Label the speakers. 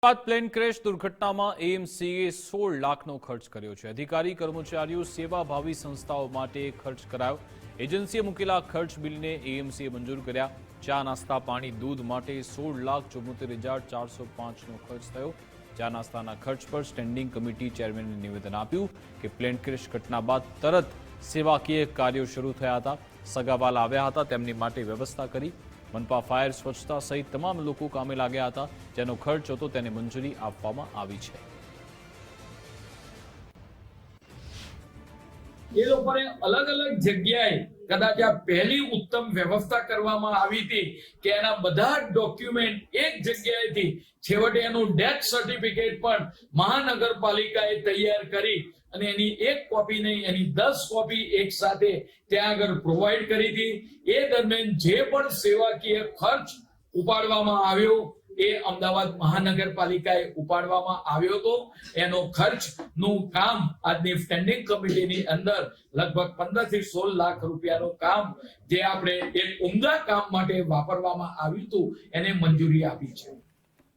Speaker 1: બાદ plane crash દુર્ઘટનામાં એએમસીએ 16 લાખનો ખર્ચ કર્યો છે। અધિકારી કર્મચારીઓ સેવાભાવી સંસ્થાઓ માટે ખર્ચ કરાયો। એજન્સીએ મૂકેલા ખર્ચ બિલને એએમસીએ મંજૂર કર્યા। ચા નાસ્તા પાણી દૂધ માટે 16,74,405નો ખર્ચ થયો। ચા નાસ્તાના ખર્ચ પર સ્ટેન્ડિંગ કમિટી ચેરમેને નિવેદન આપ્યું કે પ્લેન ક્રેશ ઘટના બાદ તરત સેવાકીય કાર્યો શરૂ થયા હતા। સગાવાલા આવ્યા હતા, તેમની માટે વ્યવસ્થા કરી। મનપા ફાયર, સ્વચ્છતા સહિત તમામ લોકો કામે લાગ્યા હતા। જેનો ખર્ચ હતો તેને મંજૂરી આપવામાં આવી છે।
Speaker 2: એ લોકોને અલગ અલગ જગ્યાએ કદાચ આ પહેલી ઉત્તમ વ્યવસ્થા કરવામાં આવી હતી કે એના બધા ડોક્યુમેન્ટ એક જગ્યાએથી છેવટે એનું ડેથ સર્ટિફિકેટ પણ મહાનગરપાલિકાએ તૈયાર કરી અને એની એક કોપી નહીં, એની 10 કોપી એક સાથે ત્યાં આગળ પ્રોવાઈડ કરી હતી। એ દરમિયાન જે પણ સેવાકીય ખર્ચ ઉપાડવામાં આવ્યો એ અમદાવાદ મહાનગરપાલિકાએ ઉપાડવામાં આવ્યો હતો। એનો ખર્ચનું કામ આજની સ્ટેન્ડિંગ કમિટીની અંદર લગભગ 15 થી 16 લાખ રૂપિયાનું કામ જે આપણે એક ઉમદા કામ માટે વાપરવામાં આવ્યું હતું એને મંજૂરી આપી છે।